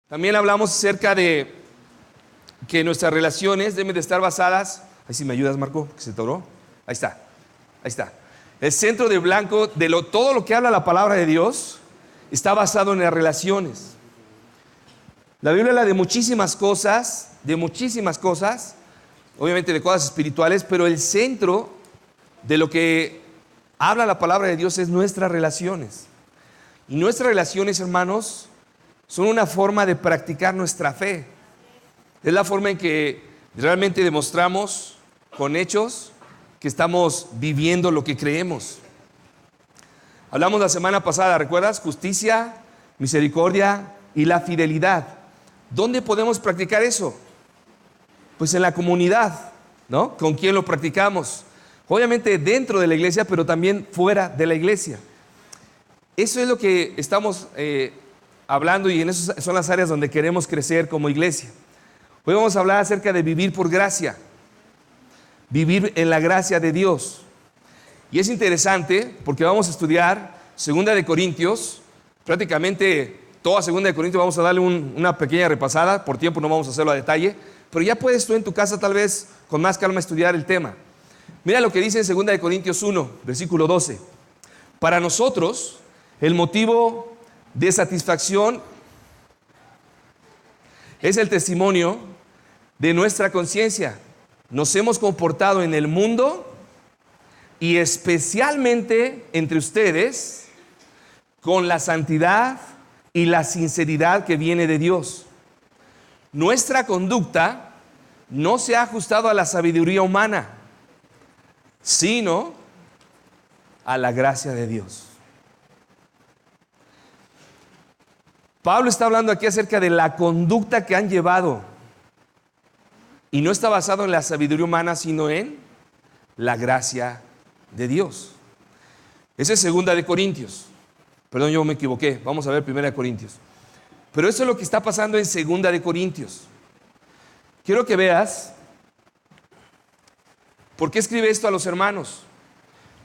También hablamos acerca de que nuestras relaciones deben de estar basadas. Ahí sí me ayudas, Marco, que se atoró. Ahí está, ahí está. El centro de blanco de todo lo que habla la palabra de Dios está basado en las relaciones. La Biblia habla de muchísimas cosas, obviamente de cosas espirituales, pero el centro de lo que habla la palabra de Dios es nuestras relaciones. Y nuestras relaciones, hermanos, son una forma de practicar nuestra fe. Es la forma en que realmente demostramos con hechos que estamos viviendo lo que creemos. Hablamos la semana pasada, ¿recuerdas? Justicia, misericordia y la fidelidad. ¿Dónde podemos practicar eso? Pues en la comunidad, ¿no? ¿Con quién lo practicamos? Obviamente dentro de la iglesia, pero también fuera de la iglesia. Eso es lo que estamos hablando, y en esas son las áreas donde queremos crecer como iglesia. Hoy vamos a hablar acerca de vivir por gracia, vivir en la gracia de Dios. Y es interesante porque vamos a estudiar 2 de Corintios, prácticamente toda 2 de Corintios. Vamos a darle una pequeña repasada, por tiempo no vamos a hacerlo a detalle, pero ya puedes tú en tu casa tal vez con más calma estudiar el tema. Mira lo que dice en 2 de Corintios 1, versículo 12. Para nosotros, el motivo de satisfacción es el testimonio de nuestra conciencia. Nos hemos comportado en el mundo y especialmente entre ustedes con la santidad y la sinceridad que viene de Dios. Nuestra conducta no se ha ajustado a la sabiduría humana, sino a la gracia de Dios. Pablo está hablando aquí acerca de la conducta que han llevado, y no está basado en la sabiduría humana, sino en la gracia de Dios. Esa es 2 de Corintios. Perdón, yo me equivoqué. Vamos a ver 1 de Corintios. Pero eso es lo que está pasando en 2 de Corintios. Quiero que veas por qué escribe esto a los hermanos.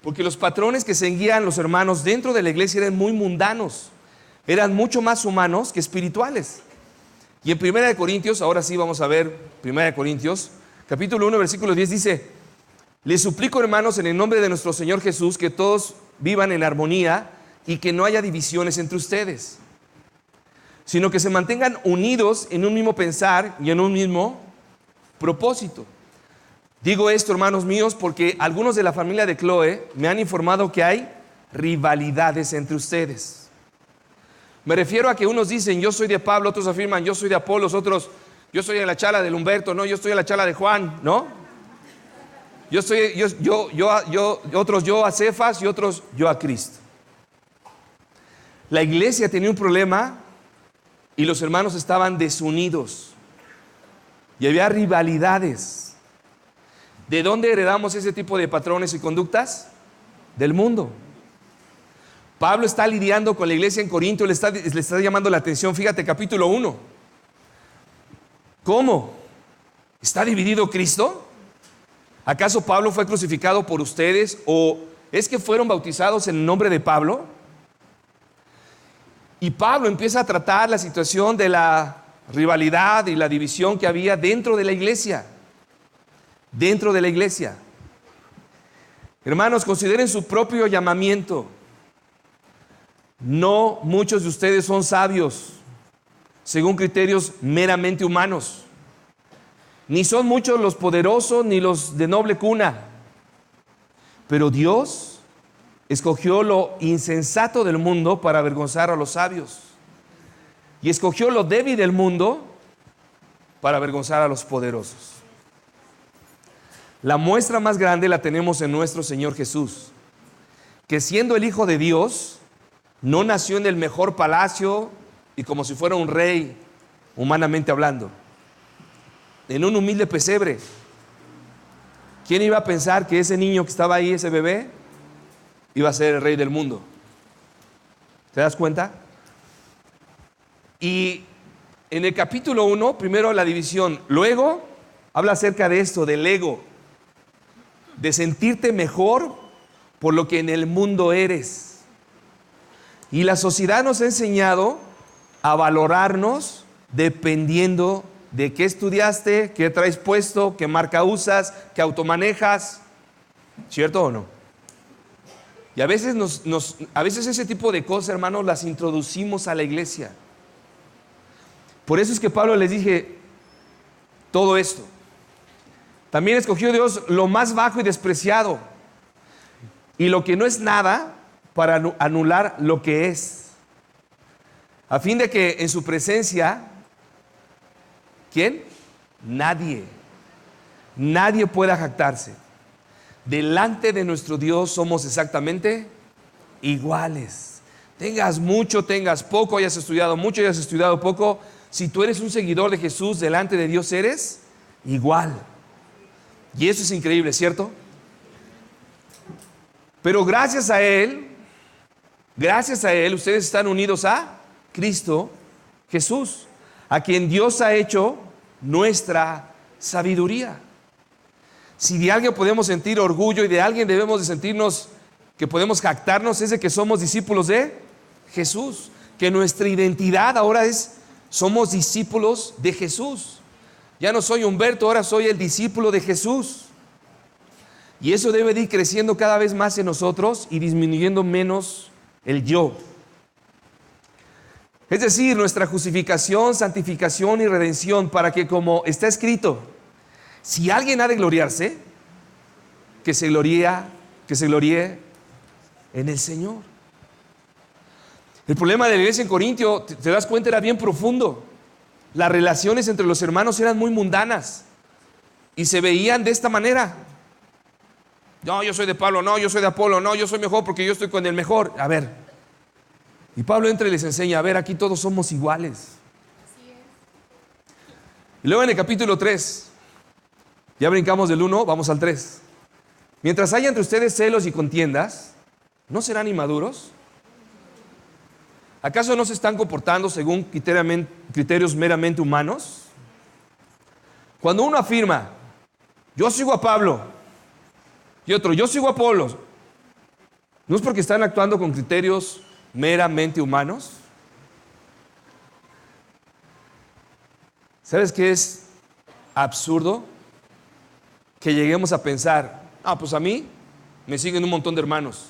Porque los patrones que seguían los hermanos dentro de la iglesia eran muy mundanos. Eran mucho más humanos que espirituales. Y en 1 de Corintios, ahora sí vamos a ver 1 de Corintios, capítulo 1, versículo 10 dice: les suplico, hermanos, en el nombre de nuestro Señor Jesús, que todos vivan en armonía y que no haya divisiones entre ustedes, sino que se mantengan unidos en un mismo pensar y en un mismo propósito. Digo esto, hermanos míos, porque algunos de la familia de Chloe me han informado que hay rivalidades entre ustedes. Me refiero a que unos dicen yo soy de Pablo, otros afirman yo soy de Apolos, otros yo soy de la chala del Humberto, no, yo estoy en la chala de Juan, ¿no? Otros yo a Cefas y otros yo a Cristo. La iglesia tenía un problema y los hermanos estaban desunidos y había rivalidades. ¿De dónde heredamos ese tipo de patrones y conductas? Del mundo. Pablo está lidiando con la iglesia en Corinto, le está llamando la atención. Fíjate, capítulo 1. ¿Cómo? ¿Está dividido Cristo? ¿Acaso Pablo fue crucificado por ustedes? ¿O es que fueron bautizados en el nombre de Pablo? Y Pablo empieza a tratar la situación de la rivalidad y la división que había dentro de la iglesia. Dentro de la iglesia. Hermanos, consideren su propio llamamiento. No muchos de ustedes son sabios según criterios meramente humanos. Ni son muchos los poderosos ni los de noble cuna. Pero Dios escogió lo insensato del mundo para avergonzar a los sabios. Y escogió lo débil del mundo para avergonzar a los poderosos. La muestra más grande la tenemos en nuestro Señor Jesús, que siendo el Hijo de Dios, no nació en el mejor palacio y como si fuera un rey, humanamente hablando, en un humilde pesebre. ¿Quién iba a pensar que ese niño que estaba ahí, ese bebé, iba a ser el rey del mundo? ¿Te das cuenta? Y en el capítulo 1, primero la división, luego habla acerca de esto, del ego, de sentirte mejor por lo que en el mundo eres. Y la sociedad nos ha enseñado a valorarnos dependiendo de qué estudiaste, qué traes puesto, qué marca usas, qué auto manejas. ¿Cierto o no? Y a veces, a veces ese tipo de cosas, hermanos, las introducimos a la iglesia. Por eso es que Pablo les dije todo esto. También escogió Dios lo más bajo y despreciado, y lo que no es nada, para anular lo que es, a fin de que en su presencia, ¿quién? Nadie pueda jactarse. Delante de nuestro Dios somos exactamente iguales. Tengas mucho, tengas poco, hayas estudiado mucho, hayas estudiado poco, si tú eres un seguidor de Jesús, delante de Dios eres igual. Y eso es increíble, ¿cierto? Pero gracias a Él, ustedes están unidos a Cristo Jesús, a quien Dios ha hecho nuestra sabiduría. Si de alguien podemos sentir orgullo y de alguien debemos de sentirnos que podemos jactarnos, es de que somos discípulos de Jesús, que nuestra identidad ahora somos discípulos de Jesús. Ya no soy Humberto, ahora soy el discípulo de Jesús. Y eso debe de ir creciendo cada vez más en nosotros y disminuyendo menos el yo. Es decir, nuestra justificación, santificación y redención, para que, como está escrito, si alguien ha de gloriarse, que se gloríe en el Señor. El problema de la iglesia en Corintio, te das cuenta, era bien profundo. Las relaciones entre los hermanos eran muy mundanas y se veían de esta manera. No, yo soy de Pablo, no, yo soy de Apolo, no, yo soy mejor porque yo estoy con el mejor. A ver, y Pablo entra y les enseña, a ver, aquí todos somos iguales. Y luego en el capítulo 3, ya brincamos del 1, vamos al 3. Mientras haya entre ustedes celos y contiendas, ¿no serán inmaduros? ¿Acaso no se están comportando según criterios meramente humanos? Cuando uno afirma, yo sigo a Pablo, y otro, yo sigo a Apolo, ¿no es porque están actuando con criterios meramente humanos? ¿Sabes qué es absurdo? Que lleguemos a pensar, pues a mí me siguen un montón de hermanos.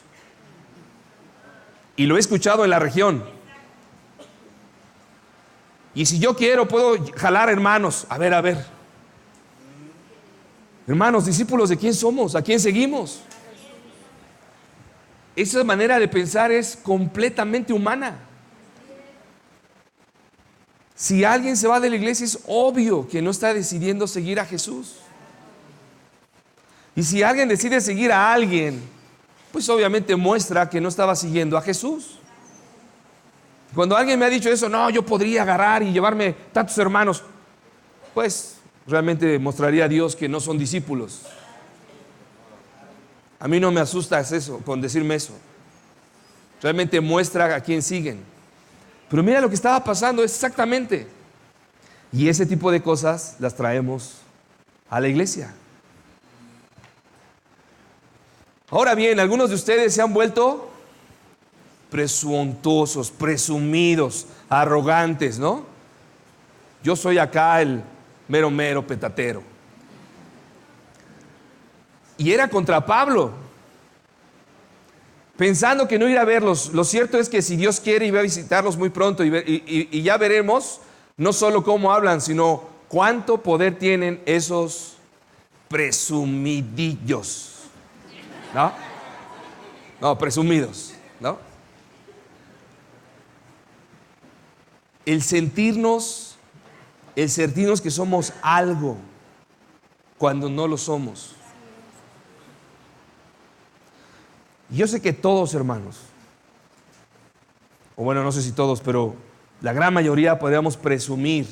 Y lo he escuchado en la región. Y si yo quiero, puedo jalar hermanos. A ver. Hermanos, discípulos, ¿de quién somos? ¿A quién seguimos? Esa manera de pensar es completamente humana. Si alguien se va de la iglesia, es obvio que no está decidiendo seguir a Jesús. Y si alguien decide seguir a alguien, pues obviamente muestra que no estaba siguiendo a Jesús. Cuando alguien me ha dicho eso, no, yo podría agarrar y llevarme tantos hermanos, pues realmente mostraría a Dios que no son discípulos. A mí no me asusta eso, con decirme eso. Realmente muestra a quién siguen. Pero mira lo que estaba pasando exactamente. Y ese tipo de cosas las traemos a la iglesia. Ahora bien, algunos de ustedes se han vuelto presuntuosos, presumidos, arrogantes, ¿no? Yo soy acá el mero petatero. Y era contra Pablo, pensando que no iba a verlos. Lo cierto es que si Dios quiere, iba a visitarlos muy pronto y ya veremos no solo cómo hablan, sino cuánto poder tienen esos presumidillos, ¿no? No, presumidos, ¿no? El sentirnos que somos algo cuando no lo somos. Yo sé que todos, hermanos, o bueno, no sé si todos, pero la gran mayoría podríamos presumir.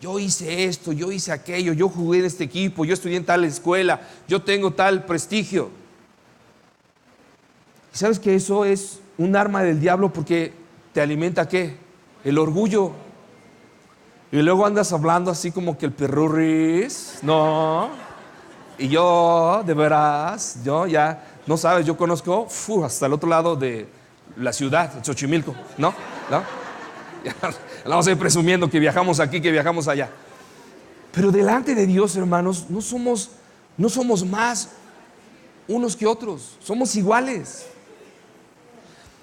Yo hice esto, yo hice aquello, yo jugué en este equipo, yo estudié en tal escuela, yo tengo tal prestigio. ¿Y sabes que eso es un arma del diablo porque te alimenta ¿qué? El orgullo. Y luego andas hablando así como que el perrurris, ¿no? Y yo, de veras, yo ya, no sabes, yo conozco hasta el otro lado de la ciudad, Xochimilco, ¿no? Ya vamos a ir presumiendo que viajamos aquí, que viajamos allá. Pero delante de Dios, hermanos, no somos más unos que otros. Somos iguales.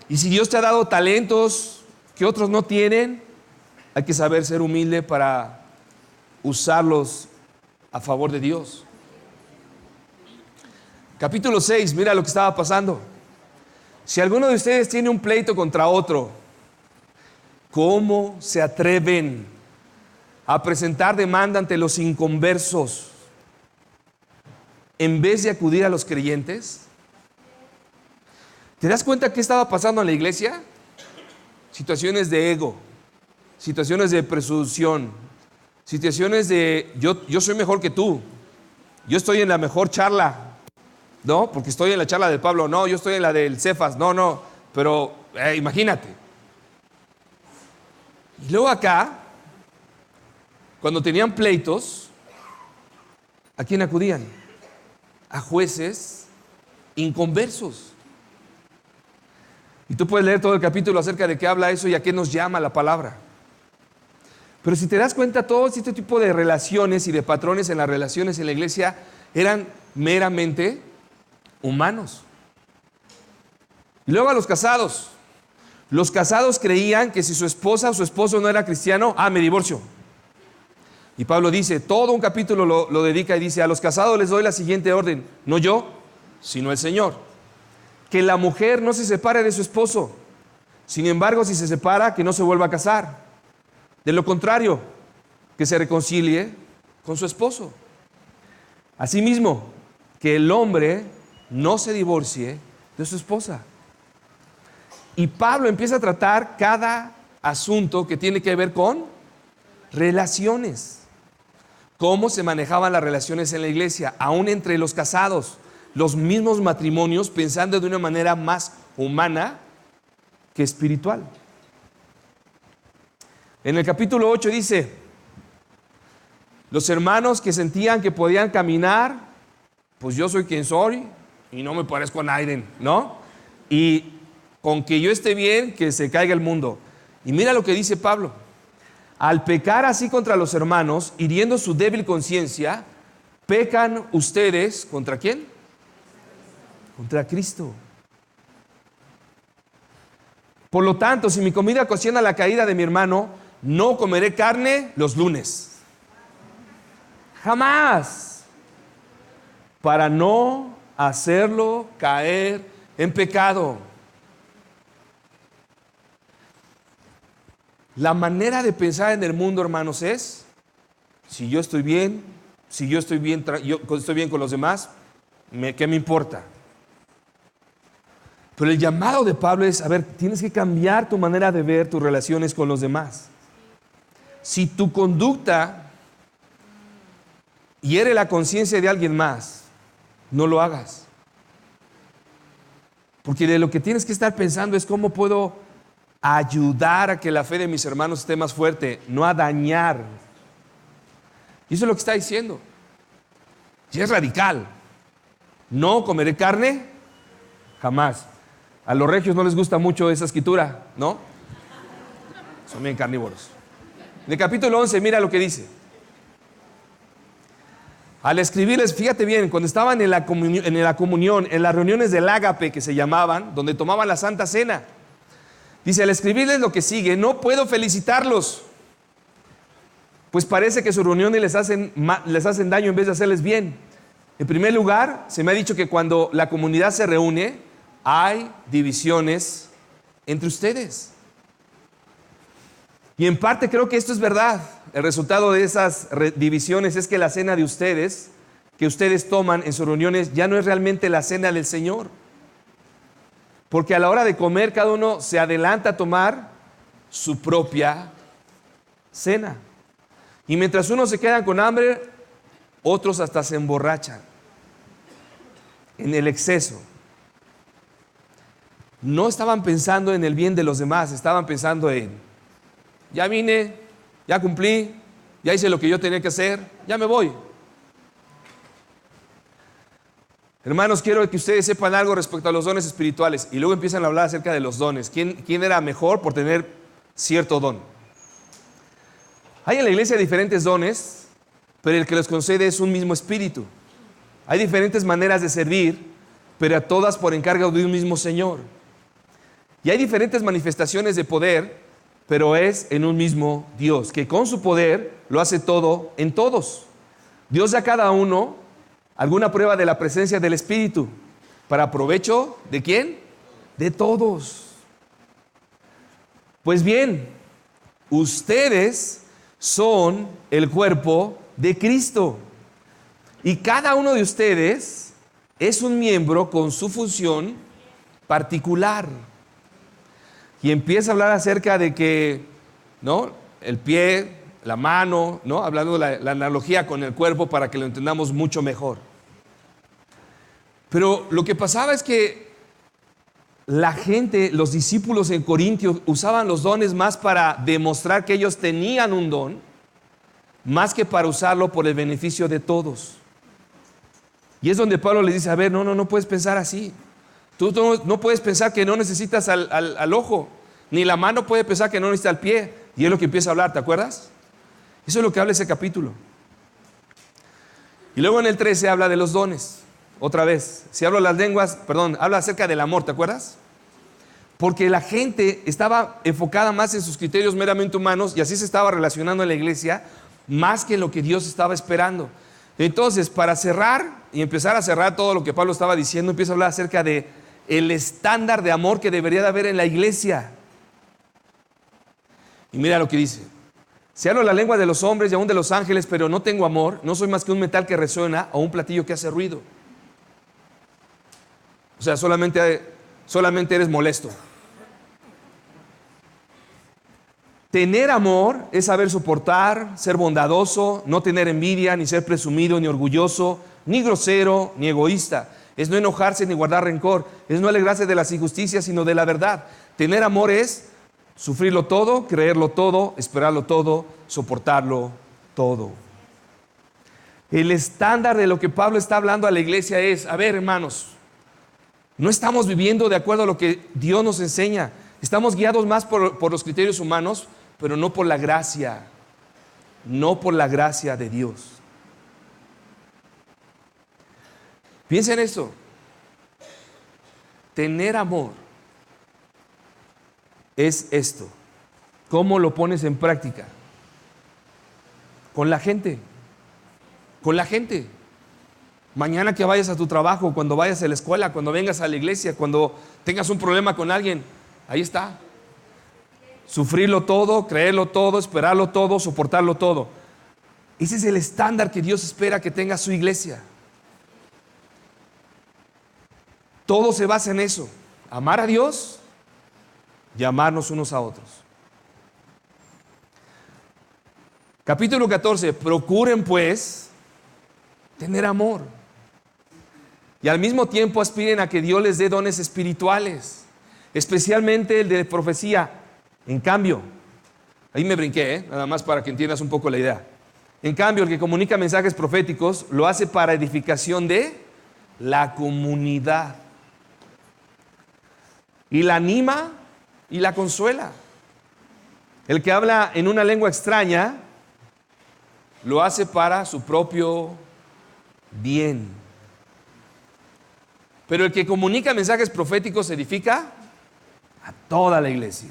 Y si Dios te ha dado talentos que otros no tienen, hay que saber ser humilde para usarlos a favor de Dios. Capítulo 6, mira lo que estaba pasando. Si alguno de ustedes tiene un pleito contra otro, ¿cómo se atreven a presentar demanda ante los inconversos en vez de acudir a los creyentes? ¿Te das cuenta qué estaba pasando en la iglesia? Situaciones de ego, situaciones de presunción, situaciones de yo soy mejor que tú, yo estoy en la mejor charla, ¿no? Porque estoy en la charla de Pablo, no, yo estoy en la del Cefas, no, pero imagínate. Y luego acá, cuando tenían pleitos, ¿a quién acudían? A jueces inconversos. Y tú puedes leer todo el capítulo acerca de qué habla eso y a qué nos llama la palabra. Pero si te das cuenta, todo este tipo de relaciones y de patrones en las relaciones en la iglesia eran meramente humanos. Y luego a los casados. Los casados creían que si su esposa o su esposo no era cristiano, me divorcio. Y Pablo dice, todo un capítulo lo dedica y dice, a los casados les doy la siguiente orden, no yo, sino el Señor. Que la mujer no se separe de su esposo. Sin embargo, si se separa, que no se vuelva a casar. De lo contrario, que se reconcilie con su esposo. Asimismo, que el hombre no se divorcie de su esposa. Y Pablo empieza a tratar cada asunto que tiene que ver con relaciones. Cómo se manejaban las relaciones en la iglesia, aún entre los casados. Los mismos matrimonios, pensando de una manera más humana que espiritual. En el capítulo 8 dice, los hermanos que sentían que podían caminar, pues yo soy quien soy y no me parezco a nadie, ¿no? Y con que yo esté bien, que se caiga el mundo. Y mira lo que dice Pablo. Al pecar así contra los hermanos, hiriendo su débil conciencia, pecan ustedes, ¿contra quién? Contra Cristo. Por lo tanto, si mi comida ocasiona la caída de mi hermano, no comeré carne los lunes. Jamás. Para no hacerlo caer en pecado. La manera de pensar en el mundo, hermanos, es: si yo estoy bien, yo estoy bien con los demás, ¿qué me importa? Pero el llamado de Pablo es, tienes que cambiar tu manera de ver tus relaciones con los demás. Si tu conducta hiere la conciencia de alguien más, no lo hagas. Porque de lo que tienes que estar pensando es cómo puedo ayudar a que la fe de mis hermanos esté más fuerte, no a dañar. Y eso es lo que está diciendo. Y es radical. No comeré carne, jamás. A los regios no les gusta mucho esa escritura, ¿no? Son bien carnívoros. En el capítulo 11, mira lo que dice. Al escribirles, fíjate bien, cuando estaban en la comunión, en las reuniones del ágape que se llamaban, donde tomaban la Santa Cena, dice, al escribirles lo que sigue, no puedo felicitarlos, pues parece que sus reuniones les hacen daño en vez de hacerles bien. En primer lugar, se me ha dicho que cuando la comunidad se reúne, hay divisiones entre ustedes. Y en parte creo que esto es verdad. El resultado de esas divisiones es que la cena de ustedes, que ustedes toman en sus reuniones, ya no es realmente la cena del Señor. Porque a la hora de comer, cada uno se adelanta a tomar su propia cena. Y mientras unos se quedan con hambre, otros hasta se emborrachan en el exceso. No estaban pensando en el bien de los demás, estaban pensando en, ya vine, ya cumplí, ya hice lo que yo tenía que hacer, ya me voy. Hermanos, quiero que ustedes sepan algo respecto a los dones espirituales. Y luego empiezan a hablar acerca de los dones. ¿Quién era mejor por tener cierto don. Hay en la iglesia diferentes dones, pero el que los concede es un mismo espíritu. Hay diferentes maneras de servir, pero a todas por encargo de un mismo Señor. Y hay diferentes manifestaciones de poder, pero es en un mismo Dios, que con su poder lo hace todo en todos. Dios da a cada uno alguna prueba de la presencia del Espíritu, para provecho ¿de quién? De todos. Pues bien, ustedes son el cuerpo de Cristo, y cada uno de ustedes es un miembro con su función particular. Y empieza a hablar acerca de que, ¿no?, el pie, la mano, ¿no?, hablando de la analogía con el cuerpo para que lo entendamos mucho mejor. Pero lo que pasaba es que la gente, los discípulos en Corintios, usaban los dones más para demostrar que ellos tenían un don, más que para usarlo por el beneficio de todos. Y es donde Pablo les dice, a ver, no puedes pensar así. Tú no puedes pensar que no necesitas al ojo, ni la mano puede pensar que no necesita al pie. Y es lo que empieza a hablar, ¿te acuerdas? Eso es lo que habla ese capítulo. Y luego en el 13 habla de los dones. Otra vez, si hablo las lenguas, habla acerca del amor, ¿te acuerdas? Porque la gente estaba enfocada más en sus criterios meramente humanos y así se estaba relacionando en la iglesia más que en lo que Dios estaba esperando. Entonces, para cerrar y empezar a cerrar todo lo que Pablo estaba diciendo, empieza a hablar acerca de el estándar de amor que debería de haber en la iglesia. Y mira lo que dice: si hablo la lengua de los hombres y aún de los ángeles, pero no tengo amor, no soy más que un metal que resuena o un platillo que hace ruido. O sea, solamente eres molesto. Tener amor es saber soportar, ser bondadoso, no tener envidia, ni ser presumido, ni orgulloso, ni grosero, ni egoísta. Es no enojarse ni guardar rencor. Es no alegrarse de las injusticias, sino de la verdad. Tener amor es sufrirlo todo, creerlo todo, esperarlo todo, soportarlo todo. El estándar de lo que Pablo está hablando a la iglesia es, a ver, hermanos, no estamos viviendo de acuerdo a lo que Dios nos enseña. Estamos guiados más por los criterios humanos, pero no por la gracia. No por la gracia de Dios. Piensa en esto. Tener amor es esto. ¿Cómo lo pones en práctica? Con la gente. Con la gente. Mañana que vayas a tu trabajo, cuando vayas a la escuela, cuando vengas a la iglesia, cuando tengas un problema con alguien, ahí está. Sufrirlo todo, creerlo todo, esperarlo todo, soportarlo todo. Ese es el estándar que Dios espera que tenga su iglesia. Todo se basa en eso. Amar a Dios y amarnos unos a otros. Capítulo 14. Procuren pues tener amor. Y al mismo tiempo aspiren a que Dios les dé dones espirituales, especialmente el de profecía. En cambio, ahí me brinqué, nada más para que entiendas un poco la idea. En cambio, el que comunica mensajes proféticos lo hace para edificación de la comunidad. Y la anima y la consuela. El que habla en una lengua extraña lo hace para su propio bien. Pero el que comunica mensajes proféticos edifica a toda la iglesia.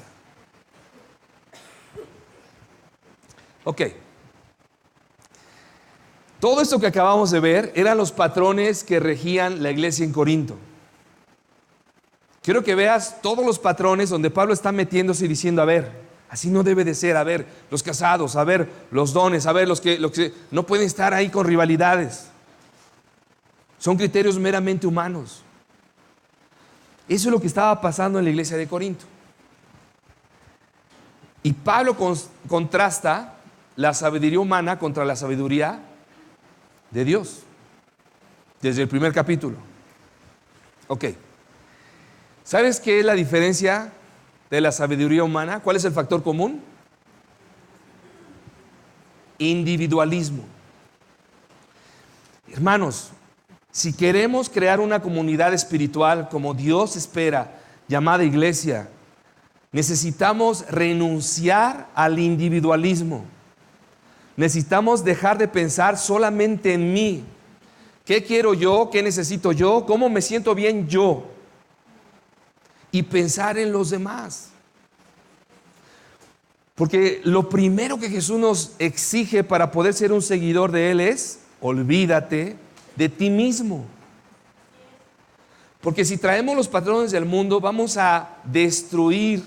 Ok. Todo esto que acabamos de ver eran los patrones que regían la iglesia en Corinto. Quiero que veas todos los patrones donde Pablo está metiéndose y diciendo, a ver, así no debe de ser, a ver, los casados, a ver, los dones, a ver, los que no pueden estar ahí con rivalidades. Son criterios meramente humanos. Eso es lo que estaba pasando en la iglesia de Corinto. Y Pablo contrasta la sabiduría humana contra la sabiduría de Dios. Desde el primer capítulo. Ok. ¿Sabes qué es la diferencia de la sabiduría humana? ¿Cuál es el factor común? Individualismo. Hermanos, si queremos crear una comunidad espiritual como Dios espera, llamada iglesia, Necesitamos renunciar al individualismo. Necesitamos dejar de pensar solamente en mí. ¿Qué quiero yo? ¿Qué necesito yo? ¿Cómo me siento bien yo? Y pensar en los demás. Porque lo primero que Jesús nos exige para poder ser un seguidor de Él es: olvídate de ti mismo. Porque si traemos los patrones del mundo, vamos a destruir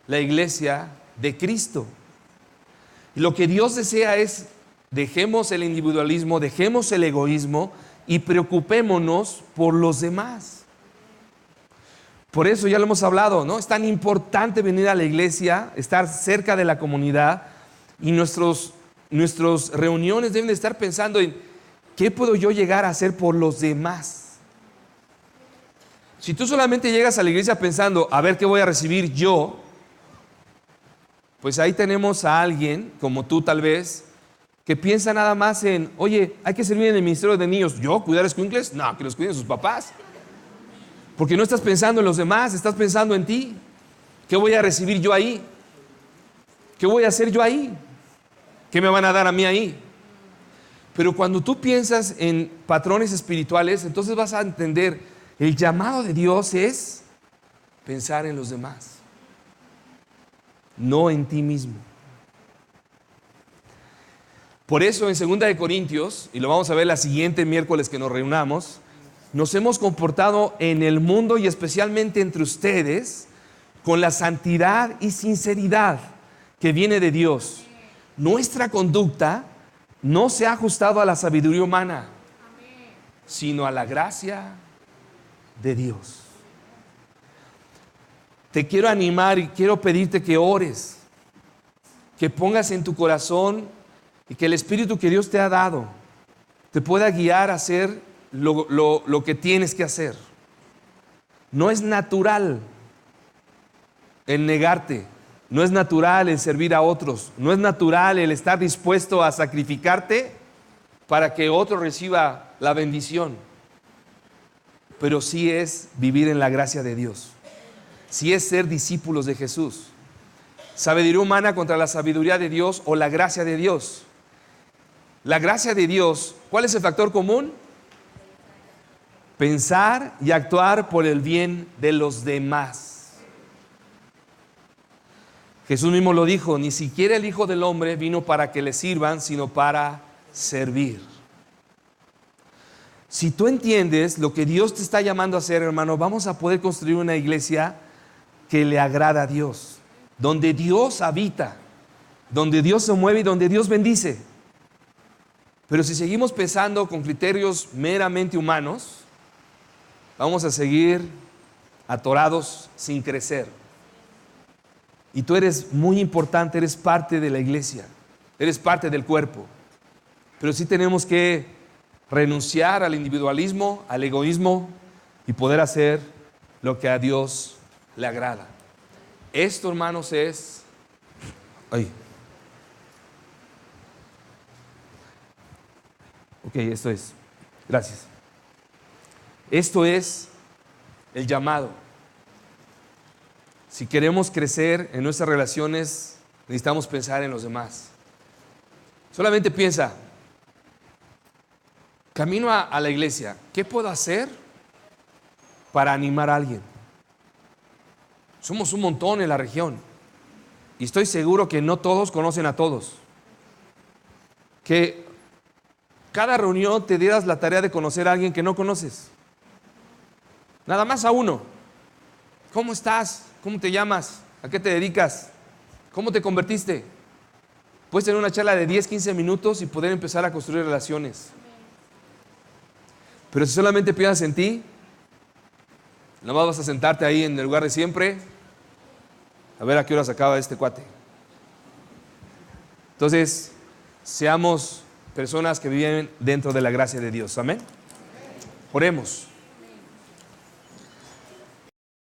la iglesia de Cristo. Y lo que Dios desea es: dejemos el individualismo, dejemos el egoísmo y preocupémonos por los demás. Por eso ya lo hemos hablado, ¿no? Es tan importante venir a la iglesia, estar cerca de la comunidad, y nuestras reuniones deben de estar pensando en ¿qué puedo yo llegar a hacer por los demás? Si tú solamente llegas a la iglesia pensando a ver qué voy a recibir yo, pues ahí tenemos a alguien, como tú tal vez, que piensa nada más en: oye, hay que servir en el ministerio de niños. ¿Yo? ¿Cuidar escuincles? No, que los cuiden sus papás. Porque no estás pensando en los demás, estás pensando en ti. ¿Qué voy a recibir yo ahí? ¿Qué voy a hacer yo ahí? ¿Qué me van a dar a mí ahí? Pero cuando tú piensas en patrones espirituales, entonces vas a entender: el llamado de Dios es pensar en los demás, no en ti mismo. Por eso en 2 de Corintios, y lo vamos a ver la siguiente miércoles que nos reunamos, nos hemos comportado en el mundo y especialmente entre ustedes con la santidad y sinceridad que viene de Dios. Nuestra conducta no se ha ajustado a la sabiduría humana, sino a la gracia de Dios. Te quiero animar y quiero pedirte que ores, que pongas en tu corazón y que el Espíritu que Dios te ha dado te pueda guiar a hacer lo que tienes que hacer. No es natural el negarte, no es natural el servir a otros, no es natural el estar dispuesto a sacrificarte para que otro reciba la bendición. Pero sí es vivir en la gracia de Dios, sí es ser discípulos de Jesús. Sabiduría humana contra la sabiduría de Dios o la gracia de Dios. La gracia de Dios, ¿cuál es el factor común? Pensar y actuar por el bien de los demás. Jesús mismo lo dijo: ni siquiera el Hijo del Hombre vino para que le sirvan, sino para servir. Si tú entiendes lo que Dios te está llamando a hacer, hermano, vamos a poder construir una iglesia que le agrada a Dios, donde Dios habita, donde Dios se mueve y donde Dios bendice. Pero si seguimos pensando con criterios meramente humanos, vamos a seguir atorados sin crecer. Y tú eres muy importante, eres parte de la iglesia, eres parte del cuerpo. Pero sí tenemos que renunciar al individualismo, al egoísmo y poder hacer lo que a Dios le agrada. Esto, hermanos, es... Ok, esto es. Gracias. Esto es el llamado. Si queremos crecer en nuestras relaciones, necesitamos pensar en los demás. Solamente piensa: camino a la iglesia, ¿qué puedo hacer para animar a alguien? Somos un montón en la región y estoy seguro que no todos conocen a todos. Que cada reunión te dieras la tarea de conocer a alguien que no conoces. Nada más a uno. ¿Cómo estás? ¿Cómo te llamas? ¿A qué te dedicas? ¿Cómo te convertiste? Puedes tener una charla de 10, 15 minutos y poder empezar a construir relaciones. Pero si solamente piensas en ti, nada más vas a sentarte ahí en el lugar de siempre, a ver a qué hora se acaba este cuate. Entonces, seamos personas que viven dentro de la gracia de Dios. Amén. Oremos.